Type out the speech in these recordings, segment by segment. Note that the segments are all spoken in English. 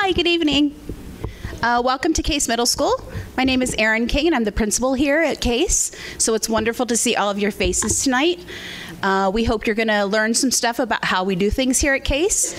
Hi, good evening. Welcome to Case Middle School. My name is Erin King, and I'm the principal here at Case. So it's wonderful to see all of your faces tonight. We hope you're going to learn some stuff about how we do things here at Case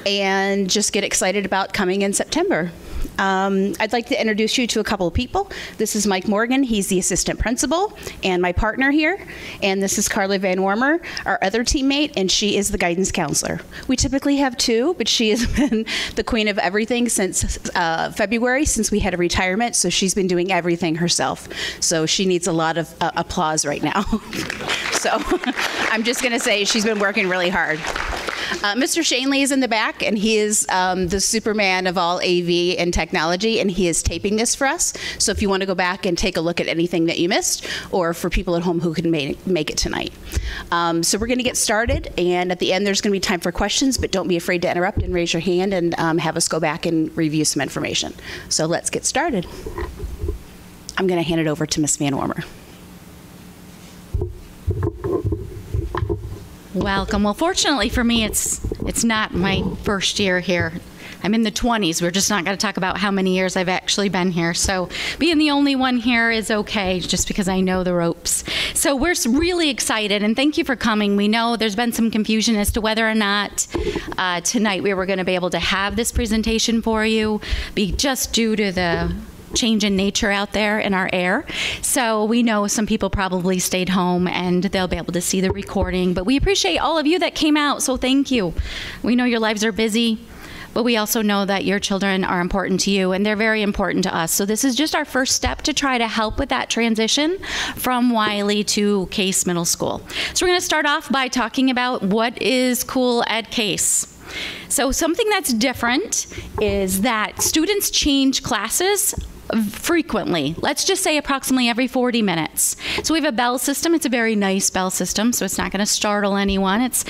and just get excited about coming in September. I'd like to introduce you to a couple of people. This is Mike Morgan. He's the assistant principal and my partner here. And this is Carla Van Wormer, our other teammate, and she is the guidance counselor. We typically have two, but she has been the queen of everything since February, since we had a retirement. So she's been doing everything herself. So she needs a lot of applause right now. So I'm just going to say she's been working really hard. Mr. Shane Lee is in the back, and he is the Superman of all AV and technology, and he is taping this for us. So if you want to go back and take a look at anything that you missed, or for people at home who can make it tonight. So we're going to get started, and at the end there's going to be time for questions, but don't be afraid to interrupt and raise your hand and have us go back and review some information. So let's get started. I'm going to hand it over to Ms. Van Wormer. Welcome. Well, fortunately for me, it's not my first year here. I'm in the 20s. We're just not going to talk about how many years I've actually been here. So being the only one here is okay, just because I know the ropes. So we're really excited, and thank you for coming. We know there's been some confusion as to whether or not tonight we were going to be able to have this presentation for you, just due to the change in nature out there in our air. So we know some people probably stayed home and they'll be able to see the recording, but we appreciate all of you that came out, so thank you. We know your lives are busy, but we also know that your children are important to you, and they're very important to us. So this is just our first step to try to help with that transition from Wiley to Case Middle School. So we're going to start off by talking about what is cool at Case. So something that's different is that students change classes frequently. Let's just say approximately every 40 minutes. So we have a bell system. It's a very nice bell system, so it's not going to startle anyone. It's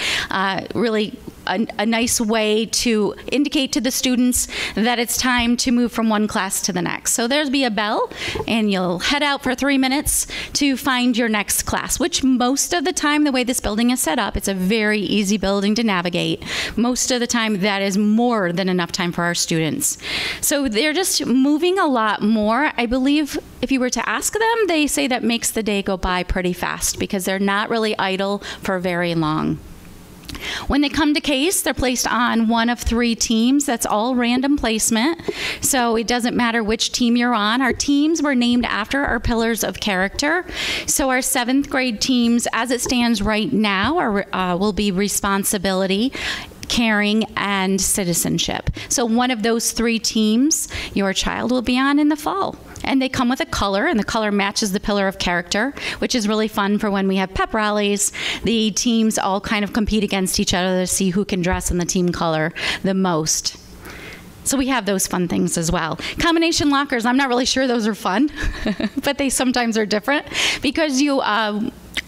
really a nice way to indicate to the students that it's time to move from one class to the next. So there'll be a bell, and you'll head out for 3 minutes to find your next class, which most of the time, the way this building is set up, it's a very easy building to navigate. Most of the time, that is more than enough time for our students. So they're just moving a lot more. I believe if you were to ask them, they say that makes the day go by pretty fast because they're not really idle for very long. When they come to Case, they're placed on one of 3 teams. That's all random placement, so it doesn't matter which team you're on. Our teams were named after our pillars of character. So our 7th grade teams, as it stands right now, will be responsibility, caring, and citizenship. So one of those 3 teams your child will be on in the fall. And they come with a color, and the color matches the pillar of character, which is really fun for when we have pep rallies. The teams all kind of compete against each other to see who can dress in the team color the most. So we have those fun things as well. Combination lockers, I'm not really sure those are fun, but they sometimes are different because you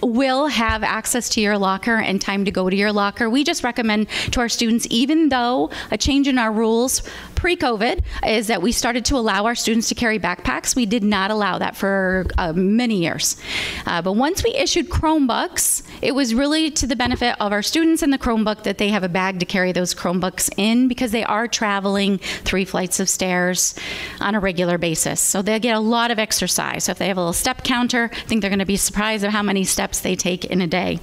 will have access to your locker and time to go to your locker. We just recommend to our students, even though a change in our rules pre-COVID is that we started to allow our students to carry backpacks. We did not allow that for many years. But once we issued Chromebooks, it was really to the benefit of our students and the Chromebook that they have a bag to carry those Chromebooks in, because they are traveling 3 flights of stairs on a regular basis. So they'll get a lot of exercise. So if they have a little step counter, I think they're going to be surprised at how many steps they take in a day.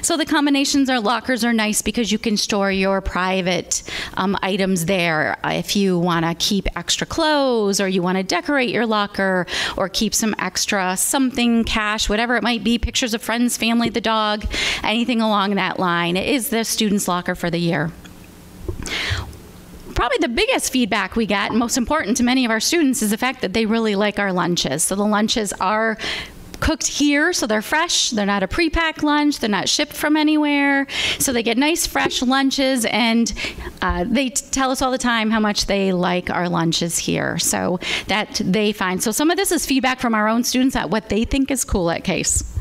So the combinations or lockers are nice because you can store your private items there. If you want to keep extra clothes, or you want to decorate your locker, or keep some extra something, cash, whatever it might be, pictures of friends, family, the dog, anything along that line. It is the student's locker for the year. Probably the biggest feedback we get, and most important to many of our students, is the fact that they really like our lunches. So the lunches are cooked here, so they're fresh. They're not a pre-packed lunch. They're not shipped from anywhere. So they get nice, fresh lunches, and they tell us all the time how much they like our lunches here. So that they find. So some of this is feedback from our own students at what they think is cool at Case.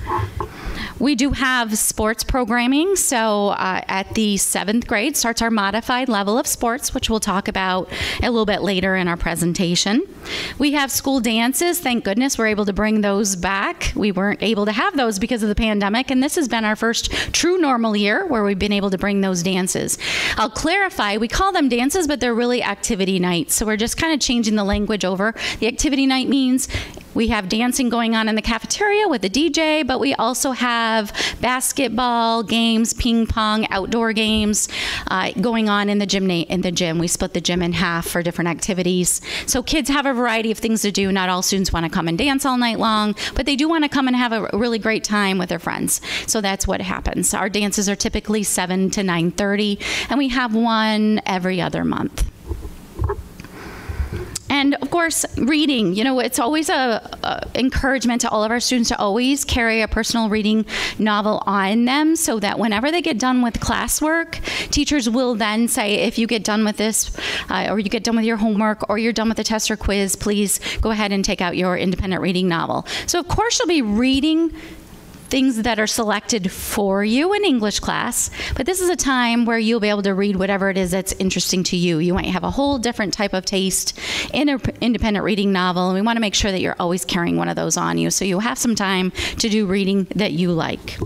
We do have sports programming. So at the 7th grade starts our modified level of sports, which we'll talk about a little bit later in our presentation. We have school dances. Thank goodness we're able to bring those back. We weren't able to have those because of the pandemic, and this has been our first true normal year where we've been able to bring those dances. I'll clarify, we call them dances, but they're really activity nights. So we're just kind of changing the language over. The activity night means we have dancing going on in the cafeteria with the DJ, but we also have basketball games, ping pong, outdoor games going on in the gym. We split the gym in half for different activities. So kids have a variety of things to do. Not all students want to come and dance all night long, but they do want to come and have a really great time with their friends. So that's what happens. Our dances are typically 7 to 9:30, and we have one every other month. And of course, reading, it's always a encouragement to all of our students to always carry a personal reading novel on them so that whenever they get done with classwork, teachers will then say, if you get done with this, or you get done with your homework, or you're done with the test or quiz, please go ahead and take out your independent reading novel. So of course you'll be reading things that are selected for you in English class, but this is a time where you'll be able to read whatever it is that's interesting to you. You might have a whole different type of taste in an independent reading novel, and we want to make sure that you're always carrying one of those on you, so you'll have some time to do reading that you like.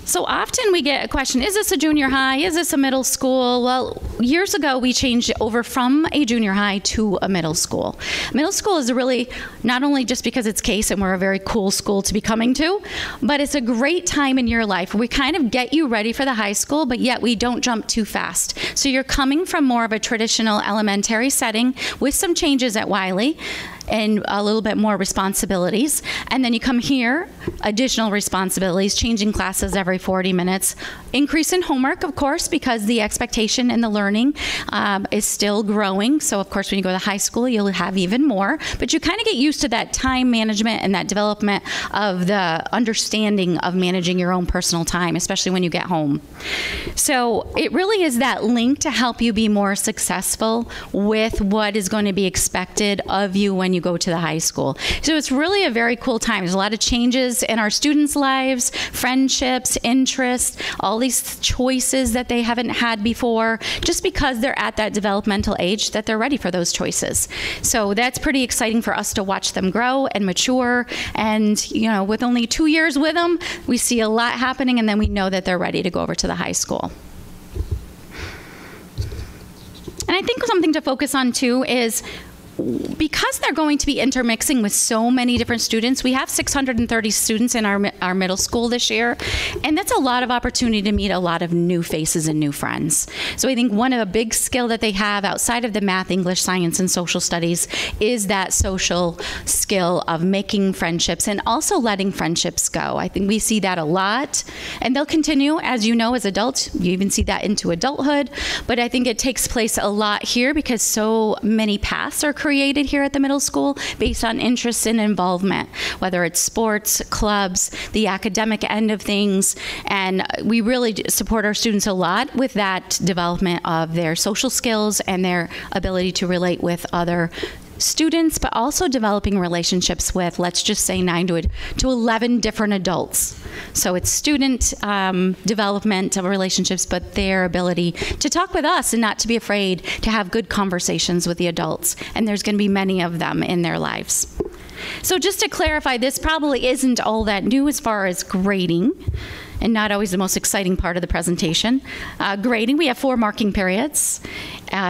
So often we get a question, is this a junior high? Is this a middle school? Well, years ago we changed it over from a junior high to a middle school. Middle school is really not only just because it's Case and we're a very cool school to be coming to, but it's a great time in your life. We kind of get you ready for the high school, but yet we don't jump too fast. So you're coming from more of a traditional elementary setting with some changes at Wiley and a little bit more responsibilities. And then you come here, additional responsibilities, changing classes every 40 minutes, increase in homework, of course, because the expectation and the learning is still growing. So of course, when you go to high school, you'll have even more, but you kind of get used to that time management and that development of the understanding of managing your own personal time, especially when you get home. So it really is that link to help you be more successful with what is going to be expected of you when you go to the high school. So it's really a very cool time. There's a lot of changes in our students' lives, friendships, interests, all these choices that they haven't had before, just because they're at that developmental age that they're ready for those choices. So that's pretty exciting for us to watch them grow and mature. And, with only 2 years with them, we see a lot happening, and then we know that they're ready to go over to the high school. And I think something to focus on too is, because they're going to be intermixing with so many different students, we have 630 students in our middle school this year, and that's a lot of opportunity to meet a lot of new faces and new friends. So I think one of the big skill that they have outside of the math, English, science, and social studies is that social skill of making friendships and also letting friendships go. I think we see that a lot, and they'll continue, as you know, as adults. You even see that into adulthood, but I think it takes place a lot here because so many paths are created here at the middle school based on interests and involvement, whether it's sports, clubs, the academic end of things, and we really support our students a lot with that development of their social skills and their ability to relate with other students, but also developing relationships with, let's just say, 9 to 11 different adults. So it's student development of relationships, but their ability to talk with us and not to be afraid to have good conversations with the adults. And there's going to be many of them in their lives. So just to clarify, this probably isn't all that new as far as grading, and not always the most exciting part of the presentation. Grading, we have 4 marking periods.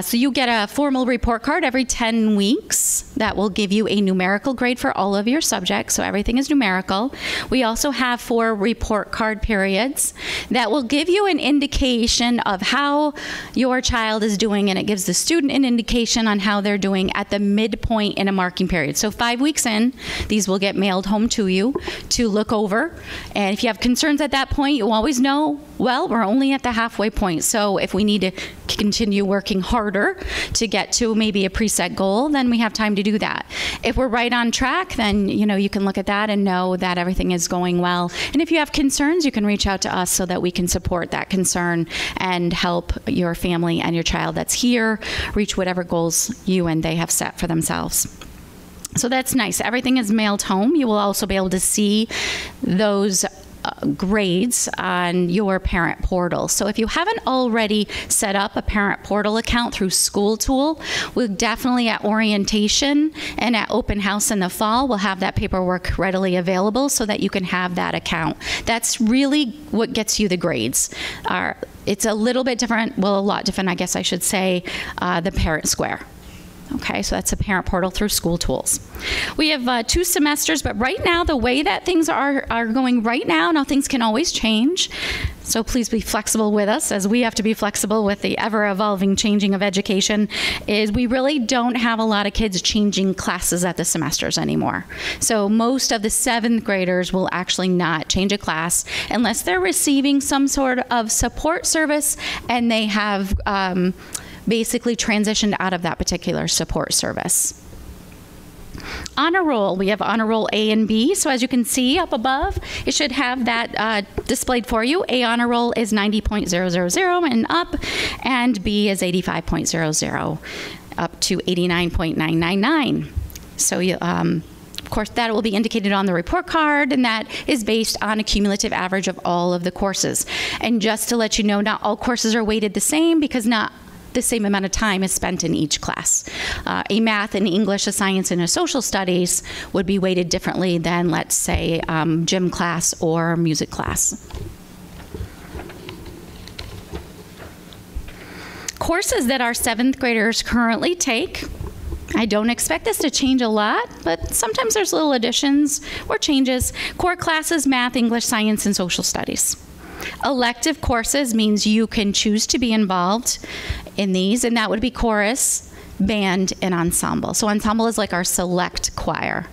So you get a formal report card every 10 weeks that will give you a numerical grade for all of your subjects, so everything is numerical. We also have 4 report card periods that will give you an indication of how your child is doing, and it gives the student an indication on how they're doing at the midpoint in a marking period. So 5 weeks in, these will get mailed home to you to look over, and if you have concerns at that point, you always know, well, we're only at the halfway point, so if we need to continue working harder to get to maybe a preset goal, then we have time to do that. If we're right on track, then you can look at that and know that everything is going well. And if you have concerns, you can reach out to us so that we can support that concern and help your family and your child that's here reach whatever goals you and they have set for themselves. So that's nice. Everything is mailed home. You will also be able to see those grades on your parent portal. So if you haven't already set up a parent portal account through School Tool, we'll definitely at orientation and at open house in the fall, we'll have that paperwork readily available so that you can have that account. That's really what gets you the grades. It's a little bit different, well, a lot different, I guess I should say, the Parent Square. Okay, so that's a parent portal through School Tools. We have 2 semesters, but right now, the way that things are going right now things can always change. So please be flexible with us, as we have to be flexible with the ever-evolving changing of education, is we really don't have a lot of kids changing classes at the semesters anymore. So most of the 7th graders will actually not change a class unless they're receiving some sort of support service and they have basically transitioned out of that particular support service. Honor roll, we have honor roll A and B. So as you can see up above, it should have that displayed for you. A honor roll is 90.000 and up, and B is 85.00 up to 89.999. So you, of course, that will be indicated on the report card, and that is based on a cumulative average of all of the courses. And just to let you know, not all courses are weighted the same, because not the same amount of time is spent in each class. A math, an English, a science, and a social studies would be weighted differently than, let's say, gym class or music class. Courses that our 7th graders currently take, I don't expect this to change a lot, but sometimes there's little additions or changes. Core classes, math, English, science, and social studies. Elective courses means you can choose to be involved in these, and that would be chorus, band, and ensemble. So ensemble is like our select choir.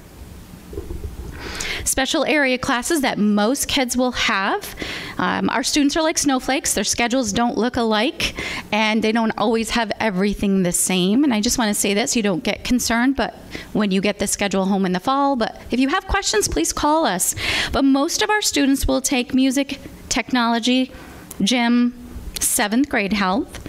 Special area classes that most kids will have. Our students are like snowflakes. Their schedules don't look alike, and they don't always have everything the same. And I just want to say this, you don't get concerned but when you get the schedule home in the fall. But if you have questions, please call us. But most of our students will take music, technology, gym, 7th grade health.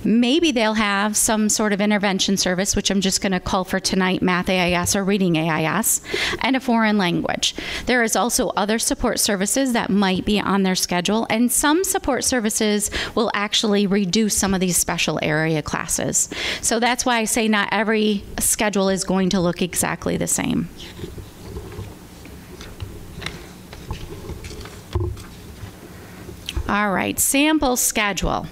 Maybe they'll have some sort of intervention service, which I'm just going to call for tonight, math AIS or reading AIS, and a foreign language. There is also other support services that might be on their schedule, and some support services will actually reduce some of these special area classes. So that's why I say not every schedule is going to look exactly the same. All right, sample schedule.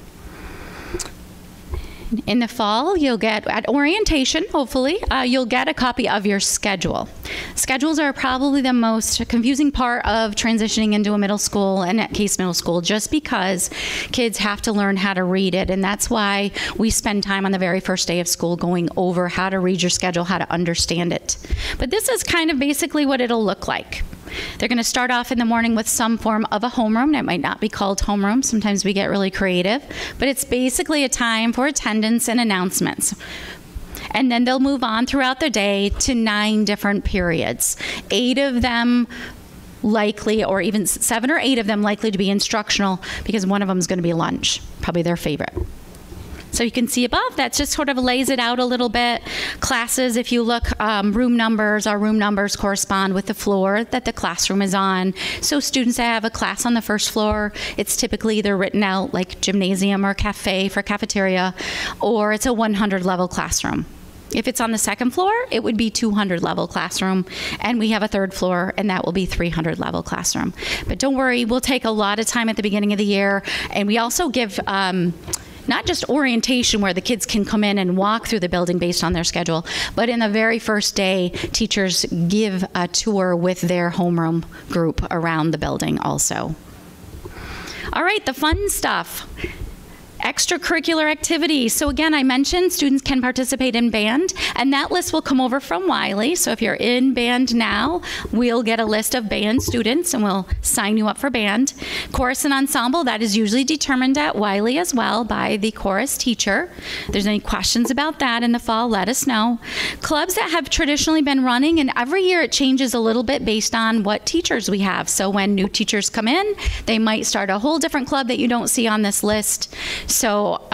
In the fall, you'll get, at orientation, hopefully, you'll get a copy of your schedule. Schedules are probably the most confusing part of transitioning into a middle school and at Case Middle School, just because kids have to learn how to read it. And that's why we spend time on the very first day of school going over how to read your schedule, how to understand it. But this is kind of basically what it'll look like. They're going to start off in the morning with some form of a homeroom. It might not be called homeroom. Sometimes we get really creative. But it's basically a time for attendance and announcements. And then they'll move on throughout the day to 9 different periods. 8 of them likely, or even 7 or 8 of them likely to be instructional, because one of them is going to be lunch, probably their favorite. So you can see above, that just sort of lays it out a little bit. Classes, if you look, room numbers, our room numbers correspond with the floor that the classroom is on. So students that have a class on the first floor, it's typically either written out like gymnasium or cafe for cafeteria, or it's a 100 level classroom. If it's on the second floor, it would be 200 level classroom, and we have a third floor, and that will be 300 level classroom. But don't worry, we'll take a lot of time at the beginning of the year, and we also give not just orientation where the kids can come in and walk through the building based on their schedule, but in the very first day, teachers give a tour with their homeroom group around the building also. All right, the fun stuff. Extracurricular activities. So again, I mentioned students can participate in band, and that list will come over from Wiley. So if you're in band now, we'll get a list of band students and we'll sign you up for band. Chorus and ensemble, that is usually determined at Wiley as well by the chorus teacher. If there's any questions about that in the fall, let us know. Clubs that have traditionally been running, and every year it changes a little bit based on what teachers we have. So when new teachers come in, they might start a whole different club that you don't see on this list. So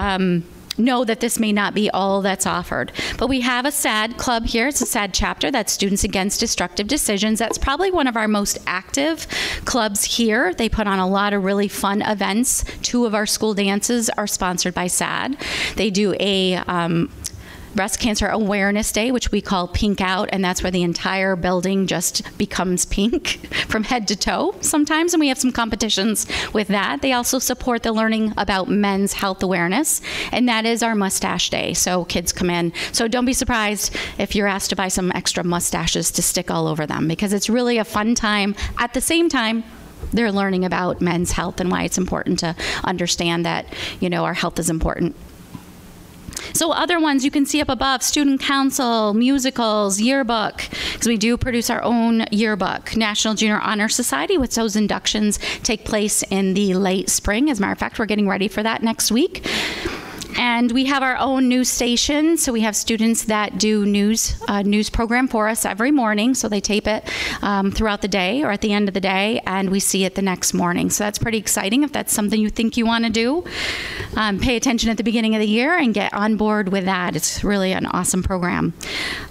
know that this may not be all that's offered. But we have a SAD club here. It's a SAD chapter. That's Students Against Destructive Decisions. That's probably one of our most active clubs here. They put on a lot of really fun events. 2 of our school dances are sponsored by SAD. They do a Breast Cancer Awareness Day, which we call Pink Out, and that's where the entire building just becomes pink from head to toe sometimes, and we have some competitions with that. They also support the learning about men's health awareness, and that is our Mustache Day, so kids come in. So don't be surprised if you're asked to buy some extra mustaches to stick all over them, because it's really a fun time. At the same time, they're learning about men's health and why it's important to understand that, our health is important. So other ones you can see up above: student council, musicals, yearbook, because we do produce our own yearbook. National Junior Honor Society, which those inductions take place in the late spring. As a matter of fact, we're getting ready for that next week. And we have our own news station, so we have students that do news program for us every morning. So they tape it throughout the day or at the end of the day, and we see it the next morning. So that's pretty exciting. If that's something you think you want to do, pay attention at the beginning of the year and get on board with that. It's really an awesome program.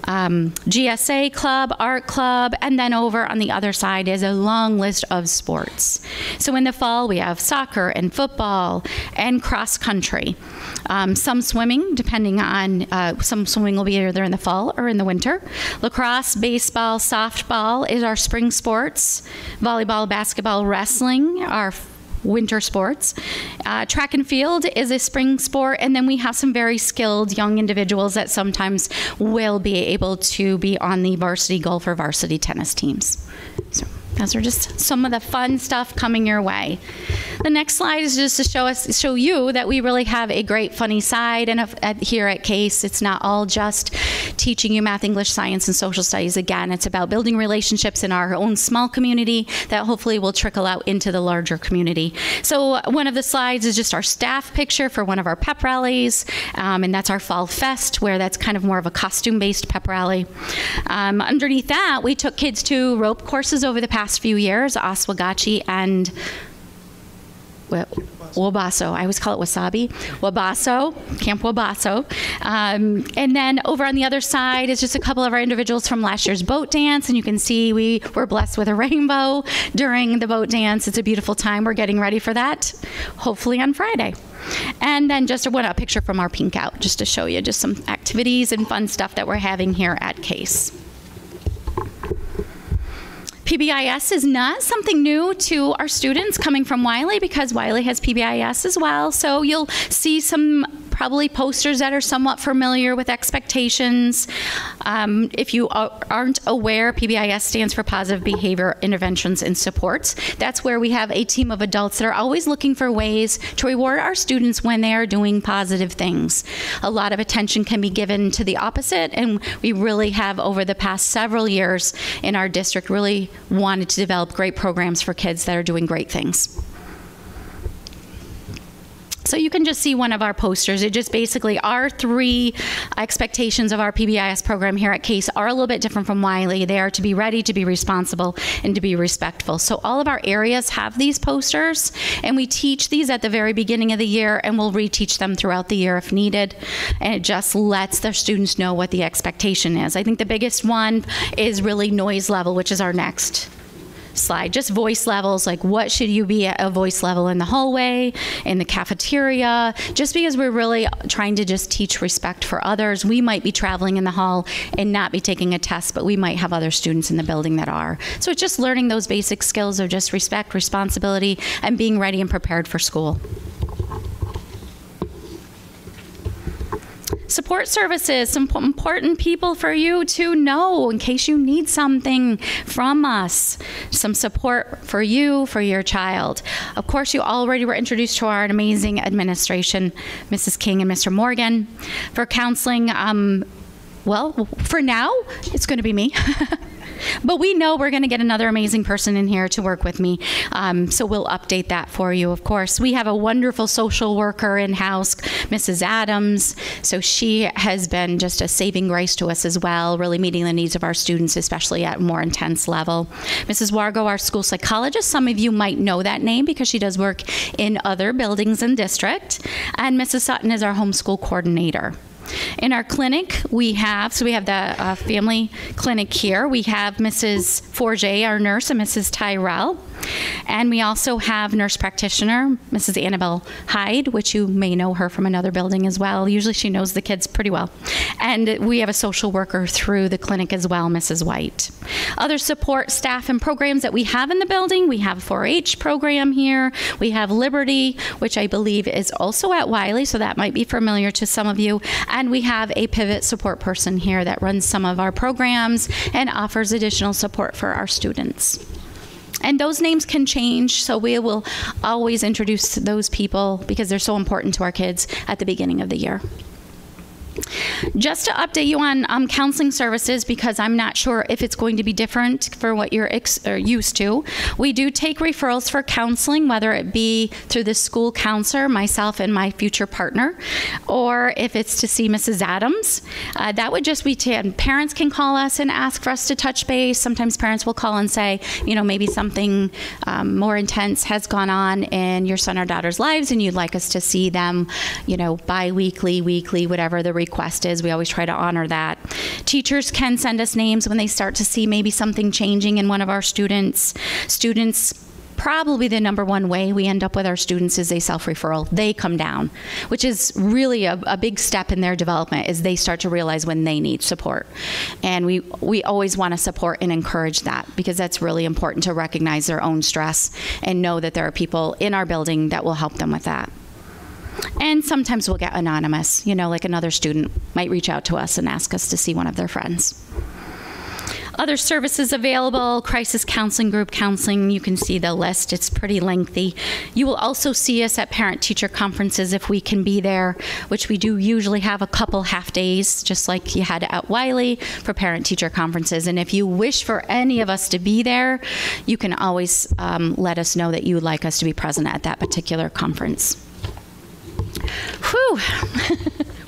GSA club, art club, and then over on the other side is a long list of sports. So in the fall, we have soccer and football and cross country. Some swimming, depending on, some swimming will be either in the fall or in the winter. Lacrosse, baseball, softball is our spring sports. Volleyball, basketball, wrestling are winter sports. Track and field is a spring sport, and then we have some very skilled young individuals that sometimes will be able to be on the varsity golf or varsity tennis teams. So those are just some of the fun stuff coming your way. The next slide is just to show you that we really have a great funny side, and here at CASE, it's not all just teaching you math, English, science, and social studies. Again, it's about building relationships in our own small community that hopefully will trickle out into the larger community. So one of the slides is just our staff picture for one of our pep rallies, and that's our Fall Fest, where that's kind of more of a costume-based pep rally. Underneath that, we took kids to rope courses over the past few years, Oswegatchie and Wabasso. I always call it Wasabi. Wabasso, Camp Wabasso. And then over on the other side is just a couple of our individuals from last year's boat dance. And you can see we were blessed with a rainbow during the boat dance. It's a beautiful time. We're getting ready for that, hopefully on Friday. And then just a picture from our Pink Out, just to show you just some activities and fun stuff that we're having here at CASE. PBIS is not something new to our students coming from Wiley, because Wiley has PBIS as well. So you'll see some probably posters that are somewhat familiar with expectations. If you aren't aware, PBIS stands for Positive Behavior Interventions and Supports. That's where we have a team of adults that are always looking for ways to reward our students when they are doing positive things. A lot of attention can be given to the opposite, and we really have, over the past several years in our district, really wanted to develop great programs for kids that are doing great things. So you can just see one of our posters. It just basically, our 3 expectations of our PBIS program here at CASE are a little bit different from Wiley. They are to be ready, to be responsible, and to be respectful. So all of our areas have these posters, and we teach these at the very beginning of the year, and we'll reteach them throughout the year if needed. And it just lets their students know what the expectation is. I think the biggest one is really noise level, which is our next slide. Just voice levels, like what should you be at a voice level in the hallway, in the cafeteria, just because we're really trying to just teach respect for others. We might be traveling in the hall and not be taking a test, but we might have other students in the building that are. So it's just learning those basic skills of just respect, responsibility, and being ready and prepared for school. Support services, some important people for you to know in case you need something from us. Some support for you, for your child. Of course, you already were introduced to our amazing administration, Mrs. King and Mr. Morgan. For counseling, well, for now, it's going to be me. But we know we're going to get another amazing person in here to work with me. So we'll update that for you, of course. We have a wonderful social worker in-house, Mrs. Adams. So she has been just a saving grace to us as well, really meeting the needs of our students, especially at a more intense level. Mrs. Wargo, our school psychologist, some of you might know that name because she does work in other buildings and district. And Mrs. Sutton is our homeschool coordinator. In our clinic, we have the family clinic here. We have Mrs. Forget, our nurse, and Mrs. Tyrell. And we also have nurse practitioner, Mrs. Annabelle Hyde, which you may know her from another building as well. Usually she knows the kids pretty well. And we have a social worker through the clinic as well, Mrs. White. Other support staff and programs that we have in the building, we have a 4-H program here. We have Liberty, which I believe is also at Wiley, so that might be familiar to some of you. And we have a pivot support person here that runs some of our programs and offers additional support for our students. And those names can change, so we will always introduce those people because they're so important to our kids at the beginning of the year. Just to update you on counseling services, because I'm not sure if it's going to be different for what you're used to. We do take referrals for counseling, whether it be through the school counselor, myself and my future partner, or if it's to see Mrs. Adams. That would just be parents can call us and ask for us to touch base. Sometimes parents will call and say, you know, maybe something more intense has gone on in your son or daughter's lives and you'd like us to see them, you know, bi-weekly, weekly, whatever the request is. We always try to honor that. Teachers can send us names when they start to see maybe something changing in one of our students. Probably the number one way we end up with our students is a self-referral. They come down, which is really a big step in their development, is they start to realize when they need support. And we always want to support and encourage that, because that's really important to recognize their own stress and know that there are people in our building that will help them with that. And sometimes we'll get anonymous, you know, like another student might reach out to us and ask us to see one of their friends. Other services available, crisis counseling, group counseling, you can see the list. It's pretty lengthy. You will also see us at parent-teacher conferences if we can be there, which we do usually have a couple half days, just like you had at Wiley for parent-teacher conferences. And if you wish for any of us to be there, you can always let us know that you would like us to be present at that particular conference. Whew,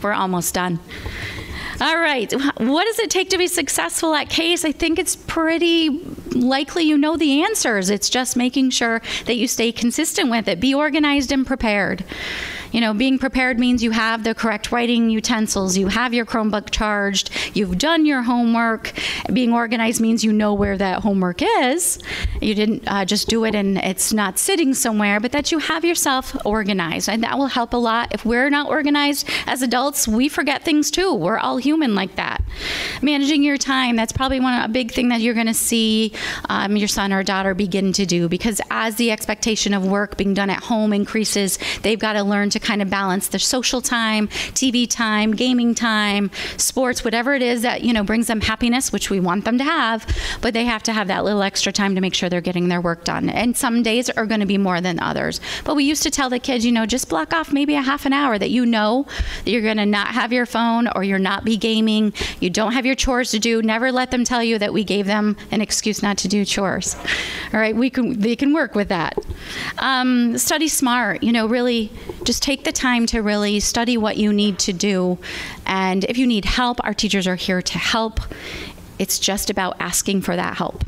we're almost done. All right, what does it take to be successful at CASE? I think it's pretty likely you know the answers. It's just making sure that you stay consistent with it. Be organized and prepared. You know, being prepared means you have the correct writing utensils, you have your Chromebook charged, you've done your homework. Being organized means you know where that homework is. You didn't just do it and it's not sitting somewhere, but that you have yourself organized. And that will help a lot. If we're not organized as adults, we forget things too. We're all human like that. Managing your time, that's probably a big thing that you're going to see your son or daughter begin to do, because as the expectation of work being done at home increases, they've got to learn to kind of balance their social time, TV time, gaming time, sports, whatever it is that, you know, brings them happiness, which we want them to have, but they have to have that little extra time to make sure they're getting their work done. And some days are going to be more than others. But we used to tell the kids, you know, just block off maybe a half an hour that you know that you're going to not have your phone or you're not be gaming, you don't have your chores to do. Never let them tell you that we gave them an excuse not to do chores. All right, they can work with that. Study smart, you know, really just take the time to really study what you need to do. And if you need help, our teachers are here to help. It's just about asking for that help.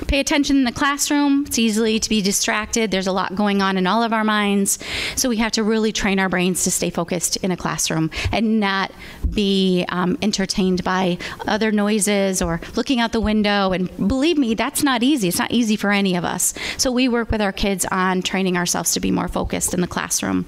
Pay attention in the classroom. It's easy to be distracted. There's a lot going on in all of our minds. So we have to really train our brains to stay focused in a classroom and not be entertained by other noises or looking out the window. And believe me, that's not easy. It's not easy for any of us. So we work with our kids on training ourselves to be more focused in the classroom.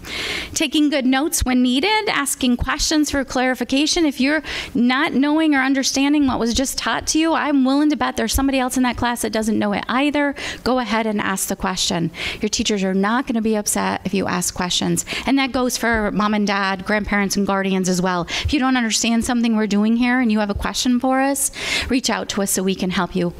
Taking good notes when needed, asking questions for clarification. If you're not knowing or understanding what was just taught to you, I'm willing to bet there's somebody else in that class that doesn't know it either. Go ahead and ask the question. Your teachers are not going to be upset if you ask questions. And that goes for mom and dad, grandparents and guardians as well. If you don't understand something we're doing here and you have a question for us, reach out to us so we can help you.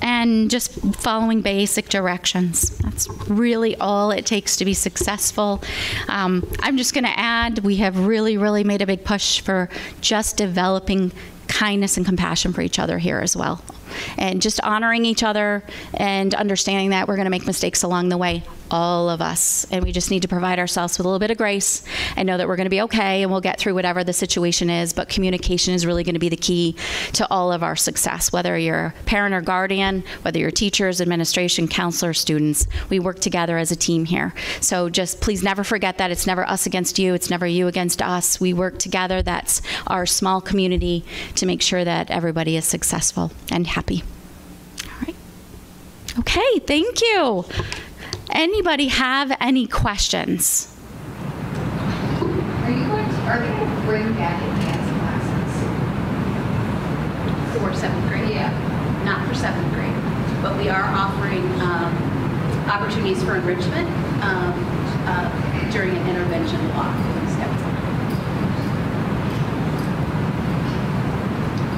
And just following basic directions. That's really all it takes to be successful. I'm just going to add, we have really made a big push for just developing kindness and compassion for each other here as well. and just honoring each other and understanding that we're going to make mistakes along the way, all of us, and we just need to provide ourselves with a little bit of grace and know that we're going to be okay and we'll get through whatever the situation is. But communication is really going to be the key to all of our success, whether you're a parent or guardian, whether you're teachers, administration, counselors, students. We work together as a team here. So just please never forget that it's never us against you, it's never you against us. We work together. That's our small community to make sure that everybody is successful and happy. All right. Okay, thank you. Anybody have any questions? Are you going to bring back advanced classes? For 7th grade? Yeah. Not for 7th grade, but we are offering opportunities for enrichment during an intervention block.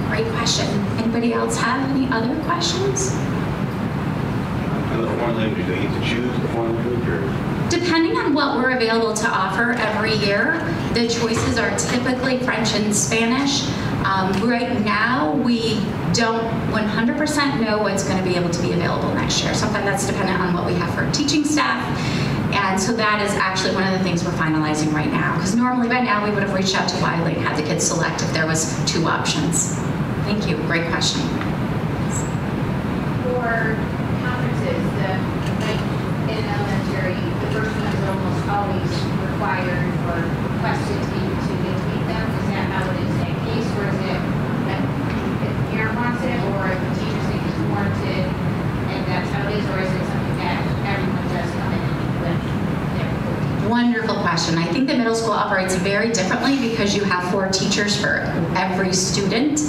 Great question. Anybody else have any other questions? And the foreign language, do they get to choose the foreign language, or? Depending on what we're available to offer every year, the choices are typically French and Spanish. Right now, we don't 100% know what's going to be able to be available next year. Sometimes that's dependent on what we have for our teaching staff. And so that is actually one of the things we're finalizing right now. Because normally by now we would have reached out to Wiley and had the kids select if there was 2 options. Thank you. Great question. For conferences, like in elementary, the first one is almost always required or requested to meet them. Is that how it is in case, or is it that if the parent wants it, or if the teachers think it's warranted, and that's how it is, or is it something that everyone does come in with their Wonderful question. I think the middle school operates very differently because you have 4 teachers for every student.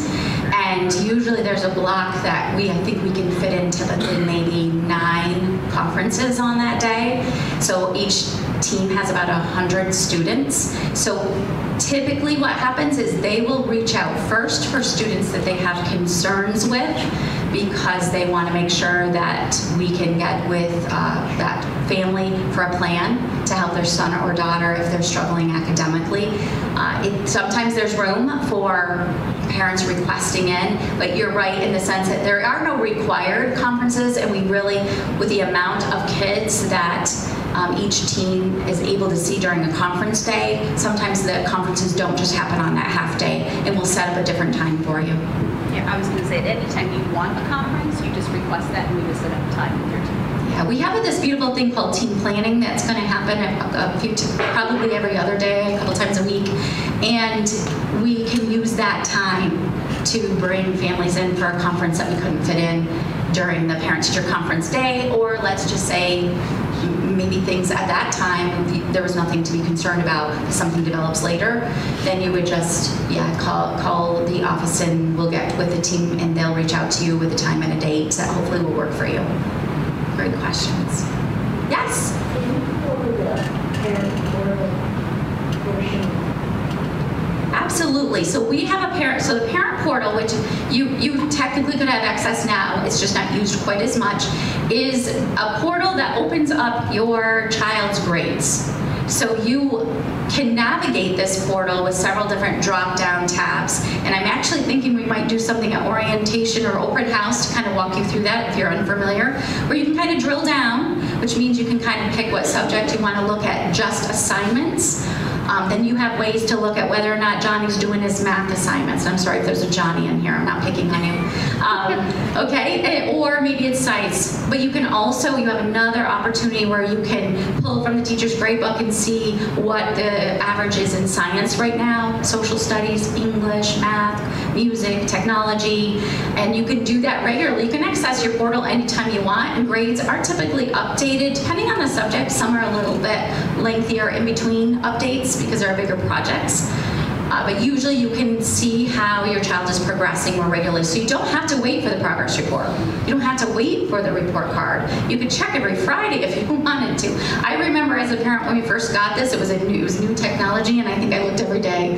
And usually there's a block that I think we can fit in typically maybe 9 conferences on that day. So each team has about 100 students. So typically what happens is they will reach out first for students that they have concerns with, because they want to make sure that we can get with that family for a plan to help their son or daughter if they're struggling academically. Sometimes there's room for parents requesting in, but you're right in the sense that there are no required conferences, and we really, with the amount of kids that each team is able to see during a conference day, sometimes the conferences don't just happen on that half day, and we'll set up a different time for you. Yeah, I was going to say, at any time you want a conference, you just request that and we just set up time with your team. Yeah, we have this beautiful thing called team planning that's going to happen probably every other day, a couple times a week, and we can use that time to bring families in for a conference that we couldn't fit in during the parent-teacher conference day, or let's just say maybe things at that time there was nothing to be concerned about. If something develops later, then you would just call the office and we'll get with the team and they'll reach out to you with a time and a date that hopefully will work for you. Great questions. Yes? Absolutely. So we have the parent portal, which you technically could have access now, it's just not used quite as much, is a portal that opens up your child's grades. So you can navigate this portal with several different drop-down tabs. And I'm actually thinking we might do something at orientation or open house to kind of walk you through that if you're unfamiliar, where you can kind of drill down, which means you can kind of pick what subject you want to look at, just assignments. Then you have ways to look at whether or not Johnny's doing his math assignments. I'm sorry if there's a Johnny in here, I'm not picking on you. Okay, or maybe it's sites. But you can also, you have another opportunity where you can pull from the teacher's grade book and see what the average is in science right now, social studies, English, math, music, technology, and you can do that regularly. You can access your portal anytime you want, and grades are typically updated, depending on the subject. Some are a little bit lengthier in between updates because there are bigger projects. But usually you can see how your child is progressing more regularly. So you don't have to wait for the progress report. You don't have to wait for the report card. You can check every Friday if you wanted to. I remember remember as a parent when we first got this, it was new technology, and I think I looked every day.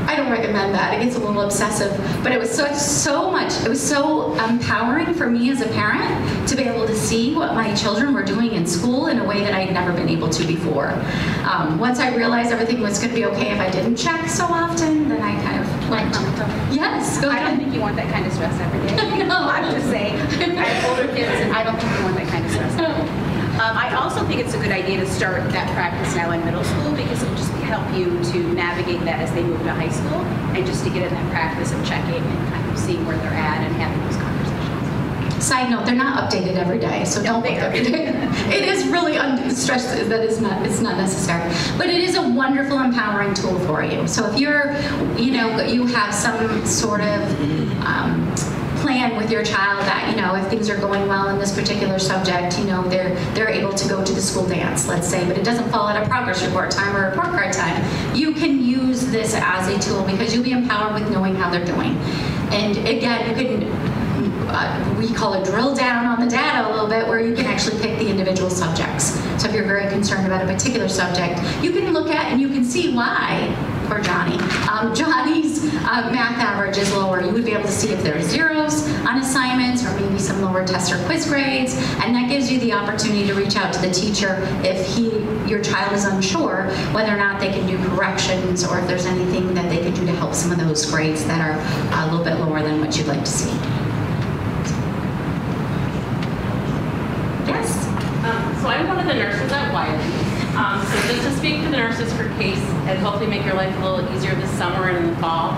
I don't recommend that. It gets a little obsessive, but it was it was so empowering for me as a parent to be able to see what my children were doing in school in a way that I'd never been able to before. Once I realized everything was going to be okay if I didn't check so often, then I kind of went. Yes, go ahead. I don't think you want that kind of stress every day. No. I'm just saying. I have older kids, and I don't think you want that kind of stress every day. I also think it's a good idea to start that practice now in middle school because it'll just help you to navigate that as they move to high school and just to get in that practice of checking and kind of seeing where they're at and having those conversations. Side note, they're not updated every day, so don't look every day. It is really stress that is not, it's not necessary. But it is a wonderful, empowering tool for you. So if you're, you have some sort of plan with your child that, if things are going well in this particular subject, they're able to go to the school dance, let's say, but it doesn't fall at a progress report time or a report card time, you can use this as a tool because you'll be empowered with knowing how they're doing. And again, you can, we call it drill down on the data a little bit, where you can actually pick the individual subjects. So if you're very concerned about a particular subject, you can look at and you can see why. Poor Johnny. Johnny's math average is lower. You would be able to see if there's zeros on assignments or maybe some lower test or quiz grades, and that gives you the opportunity to reach out to the teacher if your child is unsure whether or not they can do corrections or if there's anything that they could do to help some of those grades that are a little bit lower than what you'd like to see. Yes? So I'm one of the nurses at Wiley. So just to speak to the nurses for CASE and hopefully make your life a little easier this summer and in the fall.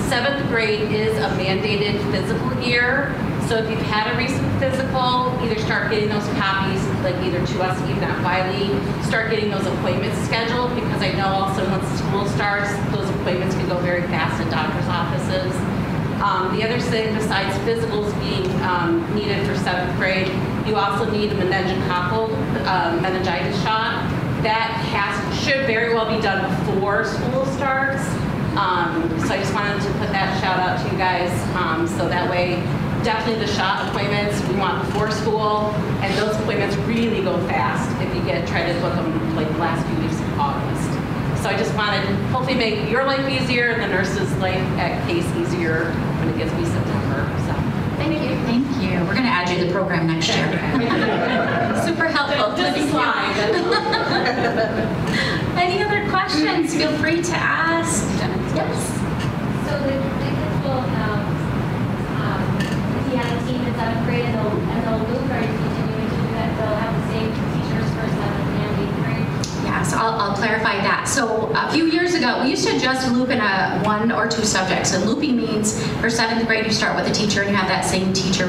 7th grade is a mandated physical year. So if you've had a recent physical, either start getting those copies, like either to us, even at Wiley, start getting those appointments scheduled, because I know also once school starts, those appointments can go very fast at doctor's offices. The other thing besides physicals being needed for 7th grade, you also need a meningococcal meningitis shot. That should very well be done before school starts. So I just wanted to put that shout out to you guys. So that way, definitely the shot appointments we want before school, and those appointments really go fast if you try to book them like the last few weeks of August. So I just wanted to hopefully make your life easier and the nurses' life at CASE easier when it gets to be September. So thank you. Thank you. We're going to add you to the program next year. Super helpful. Just a slide. Any other questions? Feel free to ask. Yes. So the kids will have, if you have a team in 7th grade and they'll loop, are you continuing to do that? They'll have the same teachers for 7th and 8th grade? Yeah, so I'll clarify that. So a few years ago, we used to just loop in 1 or 2 subjects. And looping means for 7th grade, you start with a teacher and you have that same teacher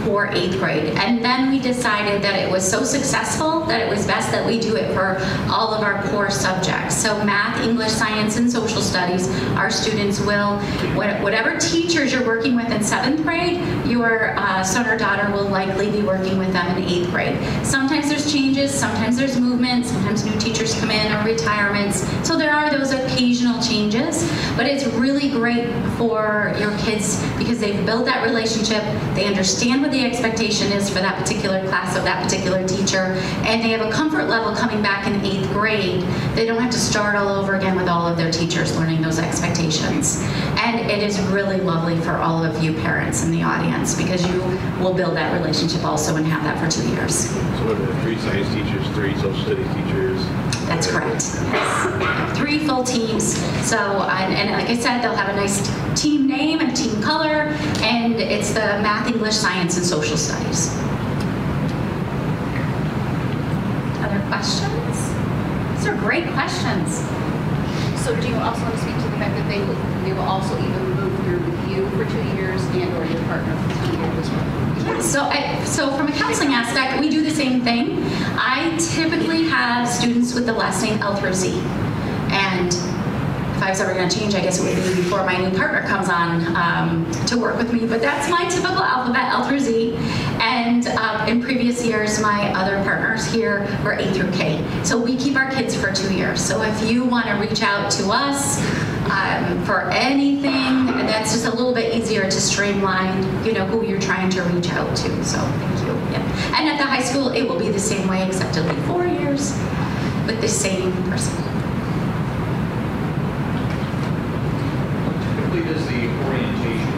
for 8th grade. And then we decided that it was so successful that it was best that we do it for all of our core subjects. So math, English, science, and social studies, our students will, whatever teachers you're working with in 7th grade, your son or daughter will likely be working with them in 8th grade. Sometimes there's changes, sometimes there's movement, sometimes new teachers come in or retirements. So there are those occasional changes, but it's really great for your kids because they've built that relationship, they understand what the expectation is for that particular class of that particular teacher, and they have a comfort level coming back in 8th grade. They don't have to start all over again with all of their teachers learning those expectations. And it is really lovely for all of you parents in the audience because you will build that relationship also and have that for 2 years. So what are the 3 science teachers, 3 social studies teachers? That's correct. Yes. 3 full teams. So, and like I said, they'll have a nice team name and team color, and it's the math, English, science, and social studies. Other questions? These are great questions. So do you also want to speak to the fact that they will also even move through with you for 2 years and or your partner for 2 years as well? Yeah, so from a counseling aspect, we do the same thing. I typically have students with the last name L through Z. And if I was ever going to change, I guess it would be before my new partner comes on to work with me. But that's my typical alphabet, L through Z. And in previous years, my other partners here were A through K. So we keep our kids for 2 years. So if you want to reach out to us for anything, that's just a little bit easier to streamline, who you're trying to reach out to. So thank you. Yeah. And at the high school, it will be the same way, except it'll be 4 years with the same person. Typically, does the orientation,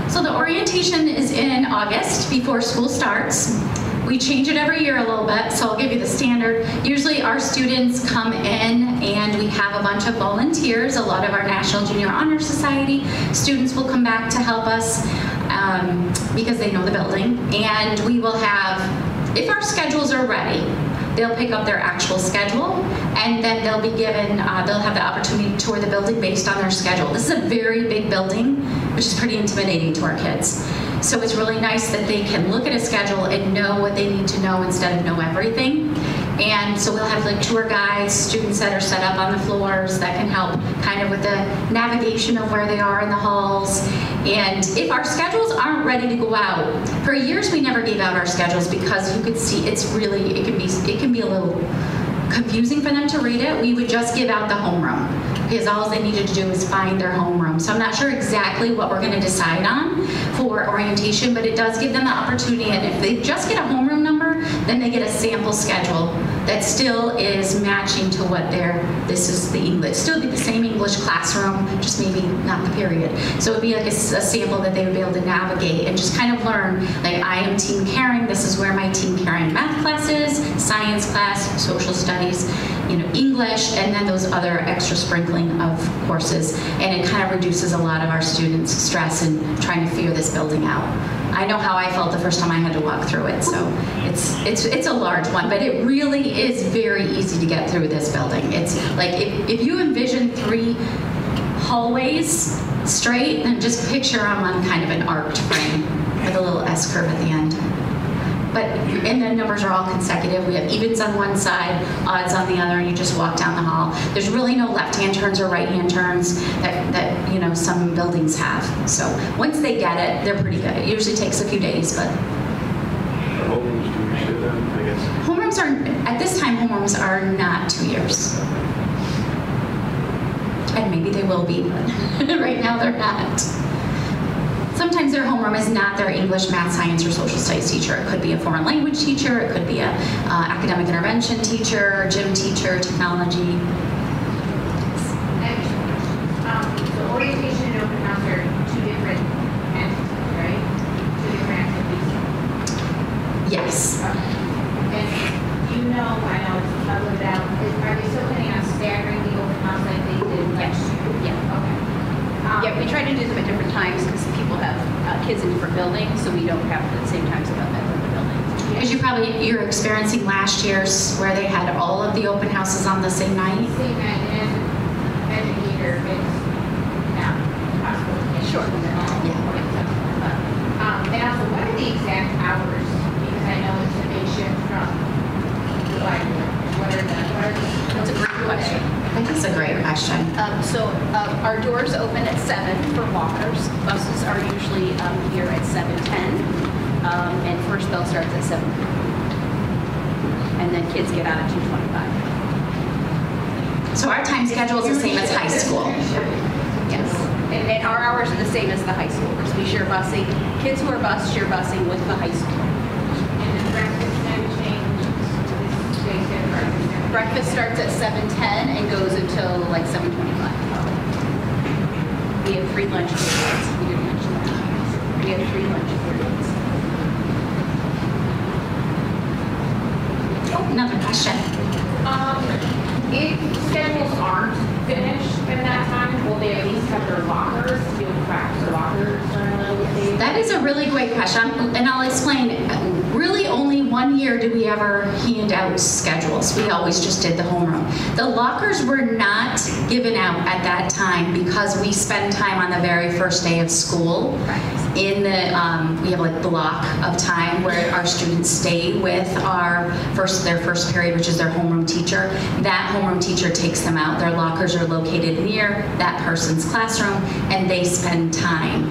So the orientation is in August before school starts. We change it every year a little bit, so I'll give you the standard. Usually our students come in and we have a bunch of volunteers. A lot of our National Junior Honor Society students will come back to help us because they know the building. And we will have, if our schedules are ready, they'll pick up their actual schedule, and then they'll be given, they'll have the opportunity to tour the building based on their schedule. This is a very big building, which is pretty intimidating to our kids. So it's really nice that they can look at a schedule and know what they need to know instead of know everything. And so we'll have like tour guides, students that are set up on the floors that can help kind of with the navigation of where they are in the halls. And if our schedules aren't ready to go out, for years we never gave out our schedules because you could see it's really, it can be a little confusing for them to read it. We would just give out the homeroom because all they needed to do is find their homeroom. So I'm not sure exactly what we're going to decide on for orientation, but it does give them the opportunity, and if they just get a homeroom number, then they get a sample schedule that still is matching to what this is the English, still be the same English classroom, just maybe not the period. So it'd be like a sample that they would be able to navigate and just kind of learn, like I am team caring, this is where my team caring math class is, science class, social studies, English, and then those other extra sprinkling of courses. And it kind of reduces a lot of our students' stress in trying to figure this building out. I know how I felt the first time I had to walk through it, so it's a large one, but it really is very easy to get through this building. It's like if you envision 3 hallways straight, then just picture them on kind of an arched frame with a little S curve at the end. And the numbers are all consecutive. We have evens on one side, odds on the other, and you just walk down the hall. There's really no left-hand turns or right-hand turns that some buildings have. So once they get it, they're pretty good. It usually takes a few days, but. are homerooms 2 years to them, I guess? Homerooms are, at this time, homerooms are not 2 years. And maybe they will be, but right now they're not. Sometimes their homeroom is not their English, math, science, or social studies teacher. It could be a foreign language teacher, it could be a academic intervention teacher, gym teacher, technology. So orientation and open house are 2 different entities, right? 2 different activities. Yes. And I know it's a little bit out, are they still planning on staggering the open house like they did last year? Yeah. Okay. Yeah, we try to do them at different times because people have kids in different buildings, so we don't have the same times about that in the buildings. As you're experiencing last year's where they had all of the open houses on the same night. Same night, and as an educator, it's not possible to get Sure. Yeah. And also, what are the exact hours? Because I know it's a big shift from the library. That's a great question. That is a great question. Our doors open at 7 for walkers. Buses are usually here at 7:10, and first bell starts at 7. And then kids get out at 2:25. So our time schedule is the same as high school. Yes. And our hours are the same as the high school because we share busing. Kids who are bused share busing with the high school. And the breakfast time change. Breakfast starts at 7:10 and goes until like 7:25. We have 3 lunch periods. We didn't mention that. We have 3 lunch periods. Oh, another question. If schedules aren't finished at that time, will they at least have their lockers? Do cracks or lockers during those days? That is a really great question, and I'll explain. Really only 1 year did we ever hand out schedules. We always just did the homeroom. The lockers were not given out at that time because we spend time on the very first day of school. In the, we have like block of time where our students stay with their first period, which is their homeroom teacher. That homeroom teacher takes them out. Their lockers are located near that person's classroom, and they spend time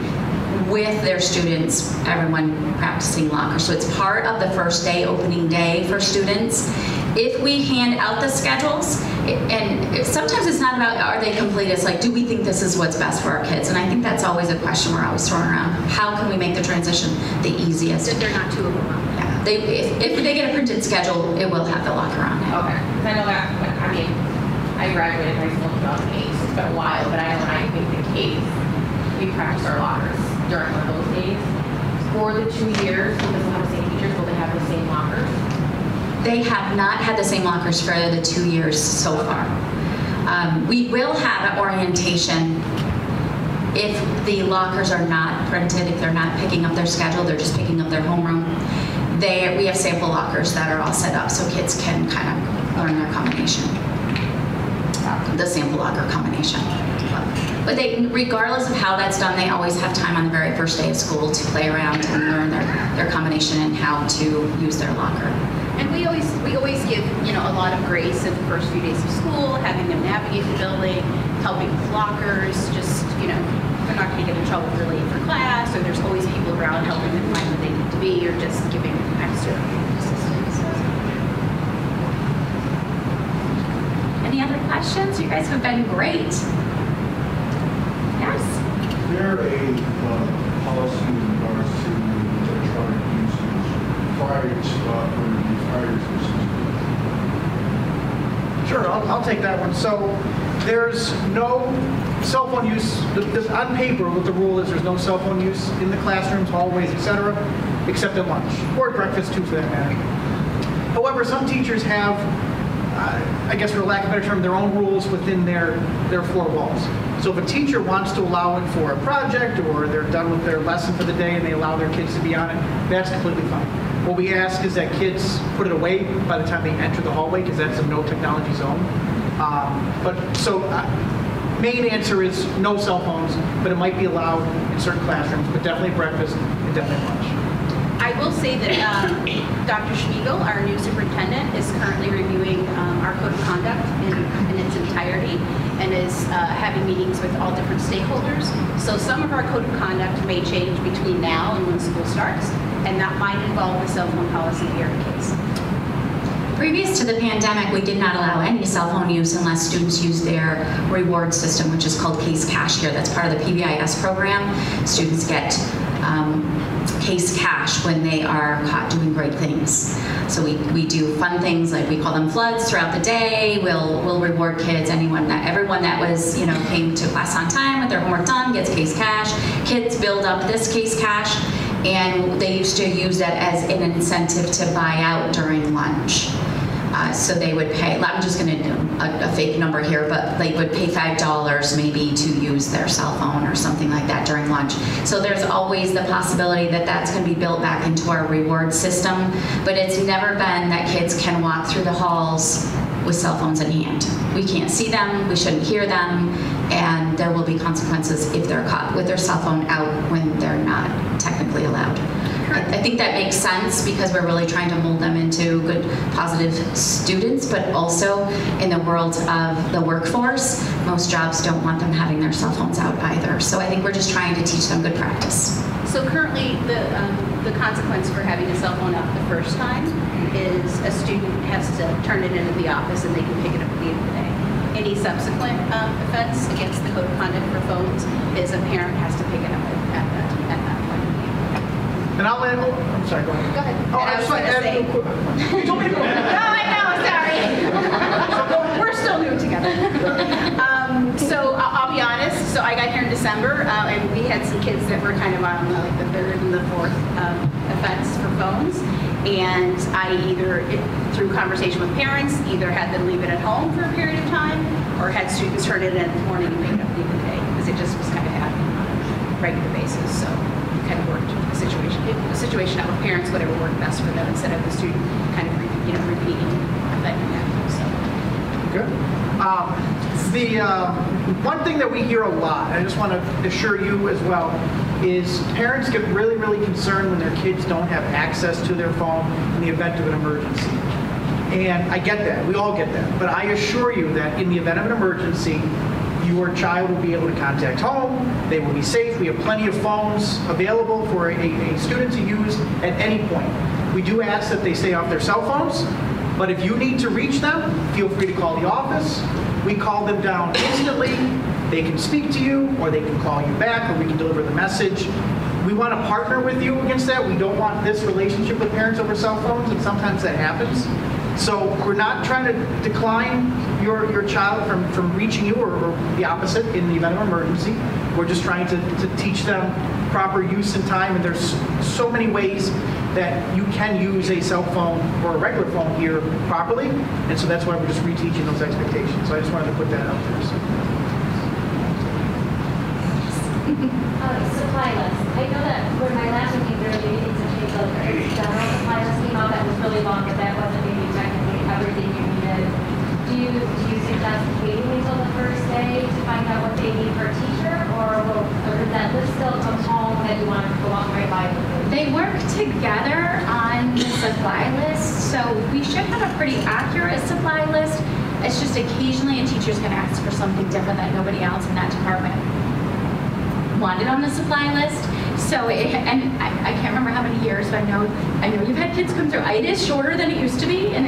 with their students, everyone practicing lockers. So it's part of the first day, opening day for students. If we hand out the schedules, and sometimes it's not about are they complete, it's like, do we think this is what's best for our kids? And I think that's always a question we're always throwing around. How can we make the transition the easiest? That they're not too overwhelmed. Yeah. If they get a printed schedule, it will have the locker on it. Okay, because I know that, I mean, I graduated high school in 2008, so it's been a while, but I know when I made the case, we practiced our lockers during one of those days. For the 2 years, because we'll have the same teachers, will they have the same lockers? They have not had the same lockers for the 2 years so far. We will have an orientation if the lockers are not printed, if they're not picking up their schedule, they're just picking up their homeroom. We have sample lockers that are all set up so kids can kind of learn their combination, the sample locker combination. But regardless of how that's done, they always have time on the very first day of school to play around and learn their combination and how to use their locker. And we always give, a lot of grace in the first few days of school, having them navigate the building, helping with lockers, just, they're not going to get in trouble if they're late for class, or there's always people around helping them find where they need to be, or just giving them extra assistance. Any other questions? You guys have been great. Yes? Is there a policy in regards to electronic usage prior to the system? Sure, I'll take that one. So there's no cell phone use, on paper what the rule is, there's no cell phone use in the classrooms, hallways, etc., except at lunch, or at breakfast too for that matter. However, some teachers have, I guess for lack of a better term, their own rules within their four walls. So if a teacher wants to allow it for a project, or they're done with their lesson for the day and they allow their kids to be on it, that's completely fine. What we ask is that kids put it away by the time they enter the hallway, because that's a no technology zone. Main answer is no cell phones, but it might be allowed in certain classrooms, but definitely breakfast and definitely lunch. I will say that Dr. Spiegel, our new superintendent, is currently reviewing our code of conduct in its entirety, and is having meetings with all different stakeholders. So some of our code of conduct may change between now and when school starts, and that might involve the cell phone policy here in Case. Previous to the pandemic, we did not allow any cell phone use unless students used their reward system, which is called Case Cash here. That's part of the PBIS program. Students get Case Cash when they are caught doing great things. So we do fun things, like we call them floods throughout the day. We'll reward kids. Everyone that was, came to class on time with their homework done gets Case Cash. Kids build up this Case Cash, and they used to use that as an incentive to buy out during lunch. So they would pay, I'm just going to do a fake number here, but they would pay $5 maybe to use their cell phone or something like that during lunch. So there's always the possibility that that's going to be built back into our reward system, but it's never been that kids can walk through the halls with cell phones in hand. We can't see them, we shouldn't hear them, and there will be consequences if they're caught with their cell phone out when they're not technically allowed. I think that makes sense because we're really trying to mold them into good, positive students, but also in the world of the workforce, most jobs don't want them having their cell phones out either. So I think we're just trying to teach them good practice. So currently, the consequence for having a cell phone out the first time is a student has to turn it into the office and they can pick it up at the end of the day. Any subsequent offense against the code of conduct for phones is a parent has to pick it up at that point. And I'll add, I'm sorry, go ahead. Go ahead. Oh, I was going to add real quick. You told me to go ahead. No, I know, sorry. We're still new together. So I'll be honest, so I got here in December, and we had some kids that were kind of on the third and the fourth offense for phones. And I either, through conversation with parents, either had them leave it at home for a period of time, or had students turn it in the morning and pick it up at the end of the day, because it just was kind of happening on a regular basis. So kind of worked the situation out with parents, whatever worked best for them, instead of the student kind of repeating that. So good. The one thing that we hear a lot, and I just want to assure you as well, is parents get really, really concerned when their kids don't have access to their phone in the event of an emergency. And I get that. We all get that. But I assure you that in the event of an emergency, your child will be able to contact home. They will be safe. We have plenty of phones available for a student to use at any point. We do ask that they stay off their cell phones, But if you need to reach them, feel free to call the office. We call them down instantly. They can speak to you, or they can call you back, or we can deliver the message. We want to partner with you against that. We don't want this relationship with parents over cell phones, and sometimes that happens. So we're not trying to decline your child from reaching you, or the opposite in the event of emergency. We're just trying to teach them proper use and time, and there's so many ways that you can use a cell phone or a regular phone here properly, and so that's why we're just reteaching those expectations. So I just wanted to put that out there. So. Supply list. I know that when my last one came through, maybe things have changed a little bit. General supply list came out that was really long, but that wasn't maybe technically everything you needed. Do you suggest waiting until the first day to find out what they need for a teacher, or does that list still come home that you want to go on right by? They work together on the supply list, so we should have a pretty accurate supply list. It's just occasionally a teacher's going to ask for something different that nobody else in that department wanted on the supply list. So, I can't remember how many years, but I know you've had kids come through. It is shorter than it used to be, and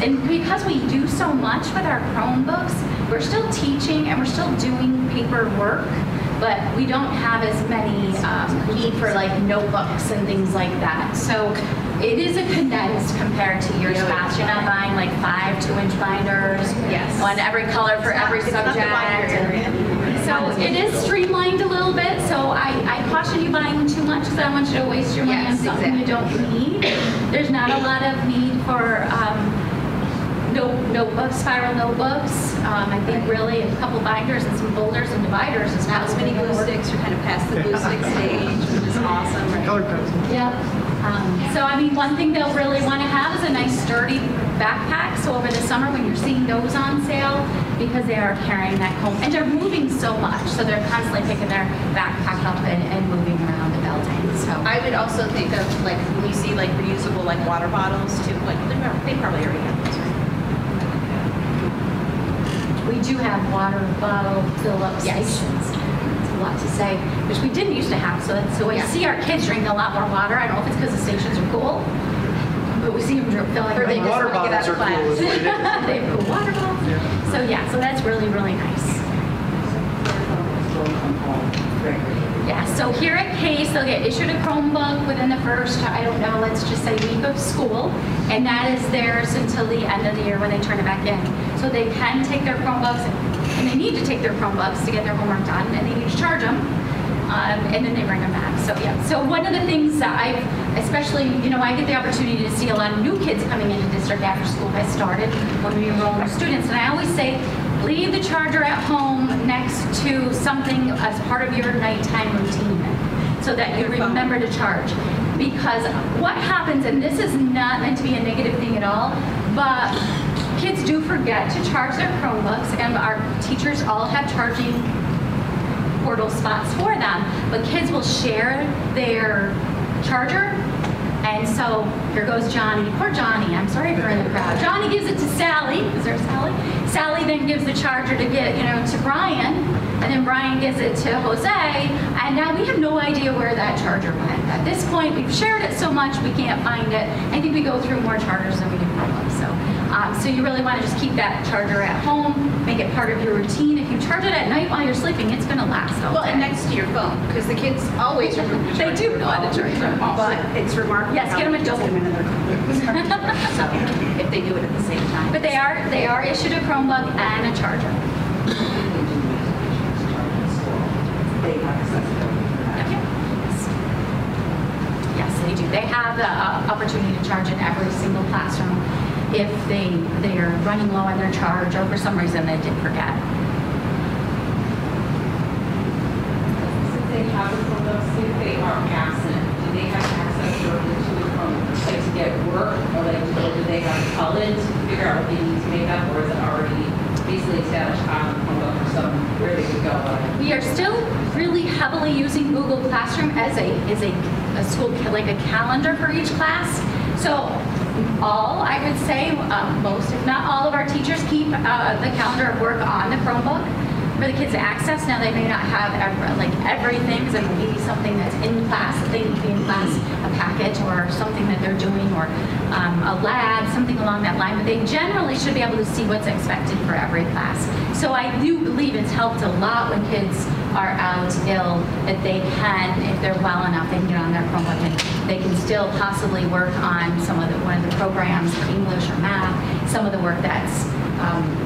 and because we do so much with our Chromebooks, we're still teaching and we're still doing paper work, but we don't have as many need for like notebooks and things like that. So it is a condensed compared to years past. You're not buying like 5 2-inch binders, one every color for every subject. So it is streamlined a little bit, so I caution you buying too much because I don't want you to waste your money on something you don't need. There's not a lot of need for notebooks, spiral notebooks. I think really a couple binders and some folders and dividers is Now as many glue sticks, you're kind of past the glue stick stage, which is awesome. Right? Color pencil. Yep. So I mean, one thing they'll really want to have is a nice sturdy backpack. So over the summer when you're seeing those on sale, because they are carrying that home, and they're moving so much, so they're constantly picking their backpack up and moving around the building. So I would also think of like when you see like reusable like water bottles too. Like they probably already have those, right? we do have water bottle fill-up stations. It's a lot to say, which we didn't used to have. So I see our kids drinking a lot more water. I don't know if it's because the stations are cool, but we see them filling Or they up. water bottles are cool. Is what it is. They have cool water bottles. Yeah. So that's really, really nice. Yeah, so here at Case, they'll get issued a Chromebook within the first, I don't know, let's just say week of school, and that is theirs until the end of the year when they turn it back in. So they can take their Chromebooks, and they need to take their Chromebooks to get their homework done, and they need to charge them, and then they bring them back. So yeah, so one of the things that especially, I get the opportunity to see a lot of new kids coming into district after school has started when we enroll new students, and I always say, leave the charger at home next to something as part of your nighttime routine so that you remember to charge. Because what happens, and this is not meant to be a negative thing at all, but kids do forget to charge their Chromebooks, and our teachers all have charging portal spots for them, but kids will share their charger. And so here goes Johnny. Poor Johnny. I'm sorry for in the crowd. Johnny gives it to Sally. Is there Sally? Sally then gives the charger to to Brian, and then Brian gives it to Jose. And now we have no idea where that charger went. At this point, we've shared it so much we can't find it. I think we go through more chargers than we do Chromebooks. So you really want to just keep that charger at home, make it part of your routine. If you charge it at night while you're sleeping, it's going to last all day. Well, and next to your phone, because the kids always remember to charge. They do know how to charge their phone. But it's remarkable. Yes, get them a double. So if they do it at the same time. But they are issued a Chromebook and a charger. Yes, they do. They have the opportunity to charge in every single classroom if they are running low on their charge or for some reason they did forget. Since they have a Chromebook, if they are absent, do they have access to the Chromebook, like to get work, or do they have to call in to figure out what they need to make up, or is it already basically established on the Chromebook or where they could go? We are still really heavily using Google Classroom as a school, like a calendar for each class. So I would say, most, if not all of our teachers keep the calendar of work on the Chromebook. for the kids to access. Now, they may not have everything, because it may be something that's in class, that they need to be in class, a package or something that they're doing, or a lab, something along that line, but they generally should be able to see what's expected for every class. So I do believe it's helped a lot when kids are out ill, that they can, if they're well enough, they can get on their Chromebook and they can still possibly work on one of the programs, or English or math, some of the work that's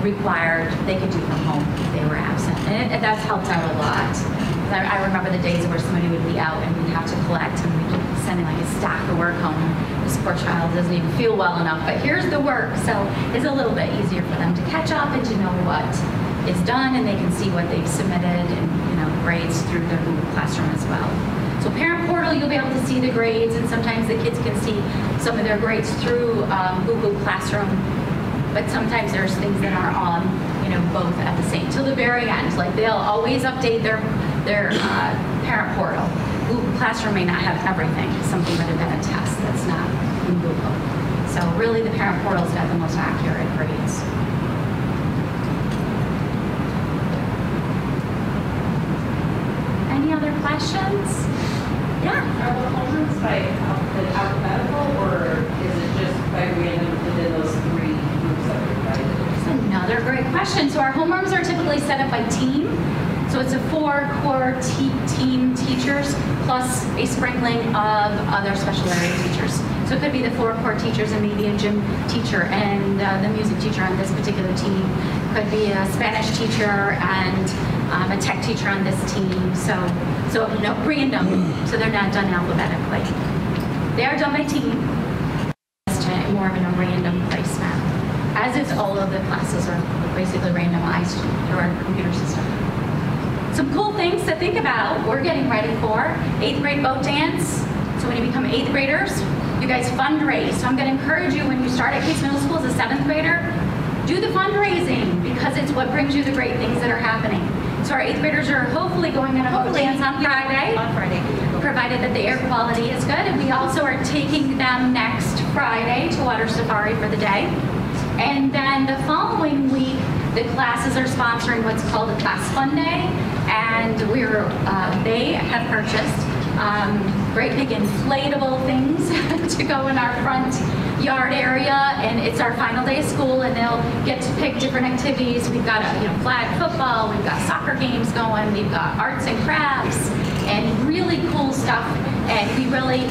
required, they could do from home if they were absent. And that's helped out a lot. I remember the days where somebody would be out and we'd have to collect, and we'd be sending like a stack of work home. This poor child doesn't even feel well enough, but here's the work. So it's a little bit easier for them to catch up and to know what is done, and they can see what they've submitted and grades through their Google Classroom as well. So Parent Portal, you'll be able to see the grades, and sometimes the kids can see some of their grades through Google Classroom, but sometimes there's things that are on, both at the same, till the very end. Like they'll always update their Parent Portal. Google Classroom may not have everything. Something would have been a test that's not in Google. So really the Parent Portal's got the most accurate grades. Any other questions? Yeah. Are the homerooms by alphabetical, or is it just by random within those 3 groups that are divided? That's another great question. So our homerooms are typically set up by team. So it's a 4 core team teachers plus a sprinkling of other special area teachers. So it could be the 4 core teachers and maybe a gym teacher and the music teacher on this particular team. Could be a Spanish teacher and a tech teacher on this team. So random. So they're not done alphabetically. They are done by team. More of a random placement. As is all of the classes are basically randomized through our computer system. Some cool things to think about. We're getting ready for 8th grade boat dance. So when you become 8th graders, you guys fundraise. So I'm going to encourage you, when you start at Case Middle School as a 7th grader, do the fundraising, because it's what brings you the great things that are happening. So our 8th graders are hopefully going on a boat dance on Friday. Provided that the air quality is good. And we also are taking them next Friday to Water Safari for the day. And then the following week, the classes are sponsoring what's called a Class Fun Day. And they have purchased great big inflatable things to go in our front yard area, and it's our final day of school, and they'll get to pick different activities. We've got flag football, we've got soccer games going, we've got arts and crafts, and really cool stuff. And we really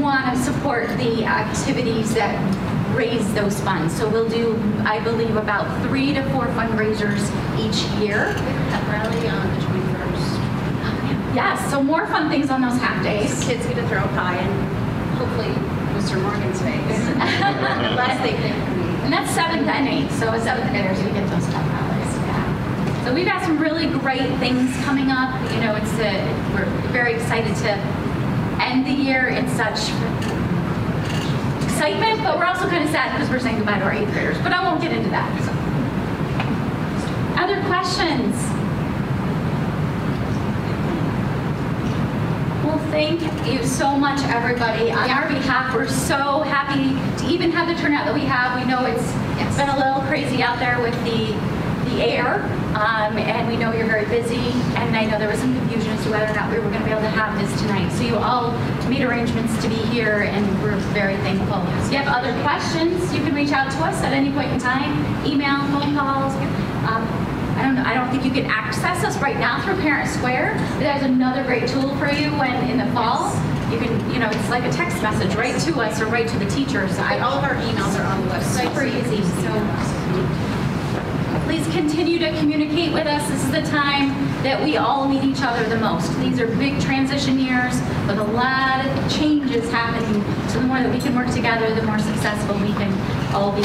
want to support the activities that raise those funds. So we'll do, I believe, about 3 to 4 fundraisers each year. Pep rally on the 21st. Yes, so more fun things on those half days. So kids get to throw a pie in, hopefully, Mr. Morgan's face. Last they think. And that's 7th and 8th, so as 7th graders, we get those pep rallies. Yeah. So we've got some really great things coming up. We're very excited to end the year in such excitement, but we're also kind of sad because we're saying goodbye to our 8th graders. But I won't get into that. So. Other questions? Well, thank you so much, everybody. On our behalf, we're so happy to even have the turnout that we have. We know it's been a little crazy out there with the air, and we know you're very busy, and I know there was some confusion as to whether or not we were going to be able to have this tonight. So you all made arrangements to be here, and we're very thankful. If you have other questions, you can reach out to us at any point in time, email, phone calls. I don't think you can access us right now through Parent Square, but there's another great tool for you when in the fall. You can, it's like a text message right to us or right to the teachers. All of our emails are on the website. Super easy. So please continue to communicate with us. This is the time that we all need each other the most. These are big transition years with a lot of changes happening. So the more that we can work together, the more successful we can all be.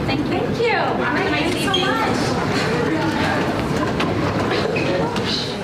Thank you. All right, thanks so much.